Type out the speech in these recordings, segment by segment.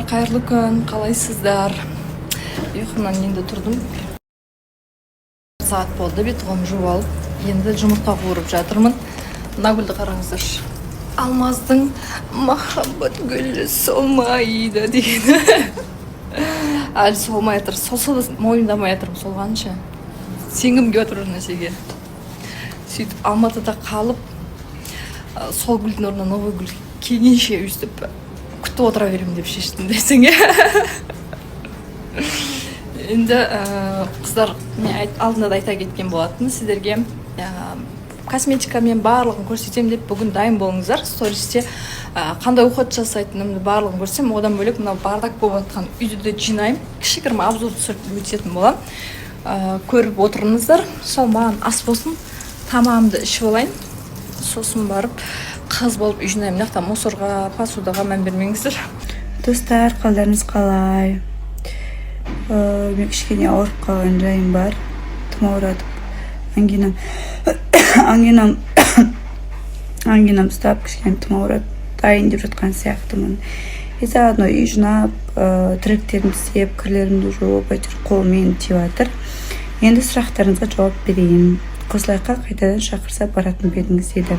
Қайырлы күн, қалайсыздар? Ұйқымнан енді тұрдым. Сағат болды, бетіғым жуып алып, енді жұмыртқа қуырып жатырмын. Мына гүлді қараңыздаршы. Алмаздың махаббат гүлі солмайды дегені. Әлі солмай жатыр. Солса да мойындамай жатырмын, солғанша. Сенгім келіп отыр нәрсеге. Сөйтіп Алматыда қалып, сол гүлдің орнына новый гүл келгенше өйстіп күтіп отыра беремін деп шештім десеңе. Енді қыздар, мен алдында да айта кеткен болатын сіздерге, косметика мен барлығын көрсетемін деп бүгін дайын болыңыздар. Стористе қандай уход жасайтынымды барлығын көрсем, одан бөлек мынау бардак болып жатқан үйді жинаймын. Кішігірім обзор түсіріп өтетін боламын. Көріп отырыңыздар. Сол маған ас болсын, тамағымды ішіп алайын. Сосын барып қыз болып үй жинаймын. Яқта мусорға, посудаға мән бермеңіздер. Достар, қалдарыңыз қалай? Мен кішкене ауырып қалған жайым бар. Тым ауыратып. Ангинам ұстап, кішкене тым ауыратып. Дайын деп жатқан сияқтымын. Заодно үй жинап, тіректерімді істеп, кірлерімді жуып, қолмен тиіп жатыр. Енді сұрақтарыңызға жауап берейін. Қосылайыққа қайтадан шақырса баратын бедіңіз деді.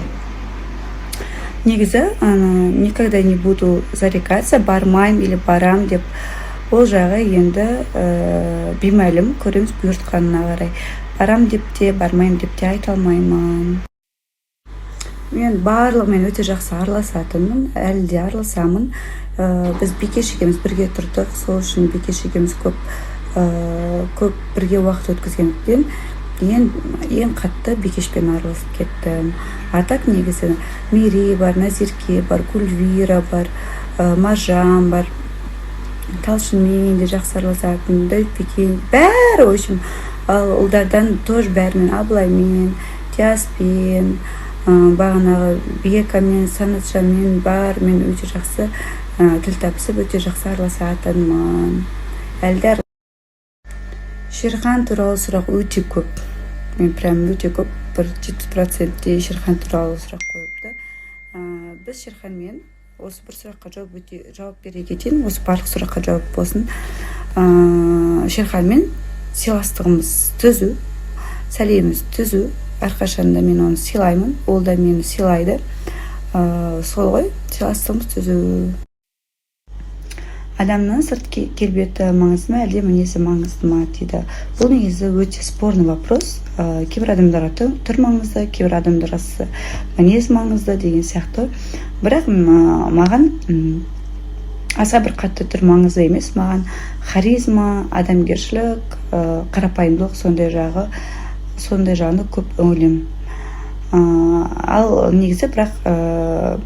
Негізі, никогда не буду зарекаться, бармайым или барам деп, ол жағы енді беймәлім, көреміз бұйыртқанына қарай. Барам деп те, бармайым деп те айта алмаймын. Мен барлығымен өте жақсы араласатынмын, әлі де араласамын. Біз Бикеш екеуміз бірге тұрдық, сол үшін Бикеш екеуміз көп бірге уақыт өткізгендіктен ең қатты Бикешпен араласып кеттім. Атак негізі Мири бар, Назерке бар, Гүлвира бар, Маржан бар, Талшынмен де жақсы араласатын, Дәлпекен, бәрі өшім. Ал ұлдардан тоже бәрімен, Абылаймен, Тияспен, бағанағы Бекамен, Санатжанмен бар, мен өте жақсы тіл табысып, өте жақсы араласатынмын. Әлдер Шерхан туралы сұрақ өте көп. Мен прям өте көп, бір 70% Шерхан туралы сұрақ қойыпты. Біз Шерханмен осы бір сұраққа жауап бере кетейін, осы барлық сұраққа жауап болсын. Шерханмен сыйластығымыз түзу, сәлеміміз түзу. Әрқашанда мен оны сыйлаймын, ол да мені сыйлайды. Сол ғой, сыйластығымыз түзу. Адамның сырт келбеті маңызды ма, әлде мінезі маңызды ма дейді. Бұл негізі өте спорный вопрос. Кейбір адамдарға түр маңызды, кейбір адамдарға мінез маңызды деген сияқты. Бірақ маған аса бір қатты түр маңызды емес. Маған харизма, адамгершілік, қарапайымдылық сондай жағында көп үңілемін. Ал негізі бірақ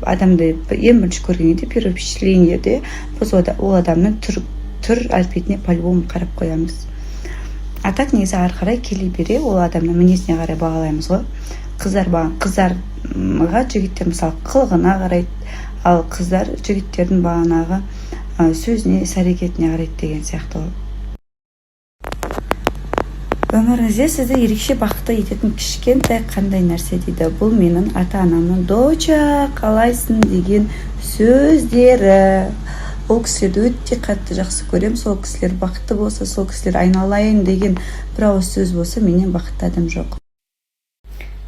адамды ең бірінші көргенде первое впечатлениеде біз ол адамның түр әлпетіне по-любому қарап қоямыз. А так негізі ары қарай келе бере ол адамның мінезіне қарай бағалаймыз ғой. Қыздарға жігіттер мысалы қылығына қарайды, ал қыздар жігіттердің бағанағы сөзіне, іс-әрекетіне қарайды деген сияқты ғой. Өміріңізде сізді ерекше бақытты ететін кішкентай қандай нәрсе дейді. Бұл менің ата-анамның доча қалайсың деген сөздері. Ол кісілерді өте қатты жақсы көрем. Сол кісілер бақытты болса, сол кісілер айналайын деген бір ауыз сөз болса, менен бақытты адам жоқ.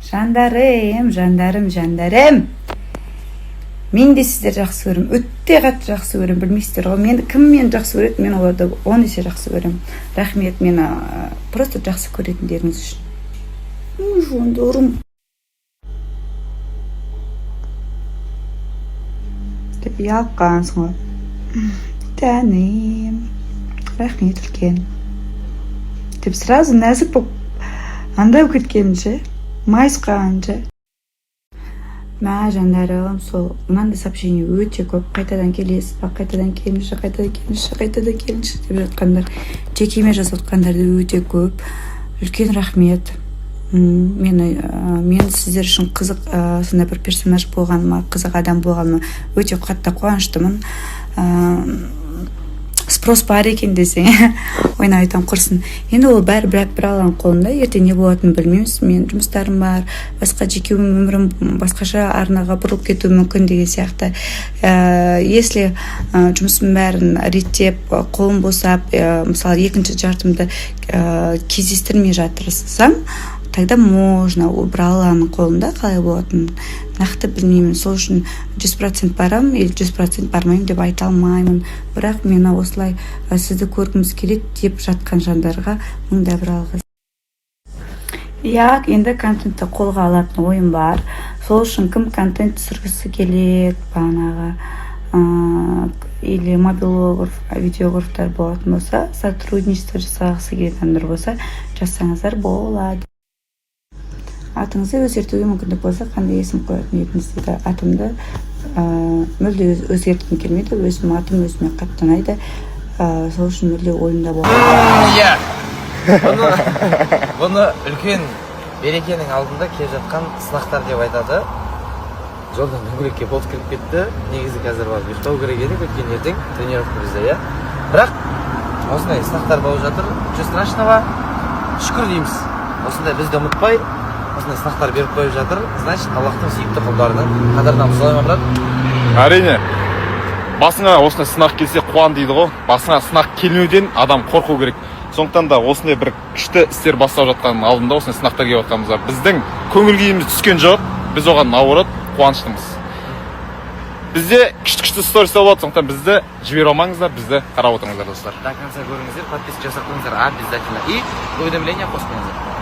Жандарым. Мен де сіздер жақсы көрем, өтте қатты жақсы көрем, білмейсіздер ғой. Кім мені жақсы көреді, мен оларды 10 есе жақсы көрем. Рахмет, мені просто жақсы көретіндеріңіз үшін. Жондорым. Деп ұялқансың ғой. Тәнем. Рахмет үлкен. Деп сразу нәзік болып, андай кеткенінше, майысқанынше. Мә жандарым, сол мынандай сообщение өте көп. Қайтадан келесіз ба, қайтадан келіңізші деп жатқандар, жекеме жазып жатқандарды өте көп. Үлкен рахмет. Мен сіздер үшін қызық сондай бір персонаж болғаныма, қызық адам болғаныма өте қатты қуаныштымын. спрос бар екен десең ойнап айтам құрсын. Енді ол бәрі бір алланың қолында, ертең не болатынын білмейміз. Мен жұмыстарым бар, басқа жеке өмірім басқаша арнаға бұрылып кетуі мүмкін деген сияқты. Если жұмысым бәрін реттеп, қолым босап, мысалы екінші жартымды кездестірмей жатырсам, тогда можно, бір алланың қолында қалай болатынын нақты білмеймін. Сол үшін 100% барам или 100% бармаймын деп айта алмаймын. Бірақ мені осылай сізді көргіміз келеді деп жатқан жандарға мыңда бір алғыс. Енді контентті қолға алатын ойым бар. Сол үшін кім контент түсіргісі келеді, бағанағы или мобилограф, видеографтар болатын болса, сотрудничество жасағысы келетіндер болса, жазсаңыздар болады. Атыңызды өзгертуге мүмкіндік болса, қандай есім қоятын едіңіз дейді. Атымды мүлде өзгерткім келмейді, өзім атым өзіме қатты ұнайды. Сол үшін мүлде ойымда болды. Бұны үлкен берекенің алдында келе жатқан сынақтар деп айтады. Жолдан дөңгелекке болт кіріп кетті. Негізі қазір барып ұйықтау керек еді, өткен ертең тренировка бізде, иә. Бірақ осындай сынақтар болып жатыр. Ничего страшного. Шүкір дейміз. Осындай бізді ұмытпай, осындай сынақтар беріп қойып жатыр. Значит, Аллахтың сүйікті құлдарының қадірін солай ма, брат? Әрине. Басыңа осындай сынақ келсе қуан дейді ғой. Басыңа сынақ келмеуден адам қорқу керек. Сондықтан да осындай бір күшті істер бастап жатқан алдында осындай сынақтар келіп жатқанымызда біздің көңіл күйіміз түскен жоқ. Біз оған наоборот қуаныштымыз. Бізде күшті сторис болады, сондықтан бізді жібере алмаңыздар, бізді қарап отырыңыздар, достар. До конца көріңіздер, подписка жасап қойыңыздар обязательно. И уведомления қосып қойыңыздар.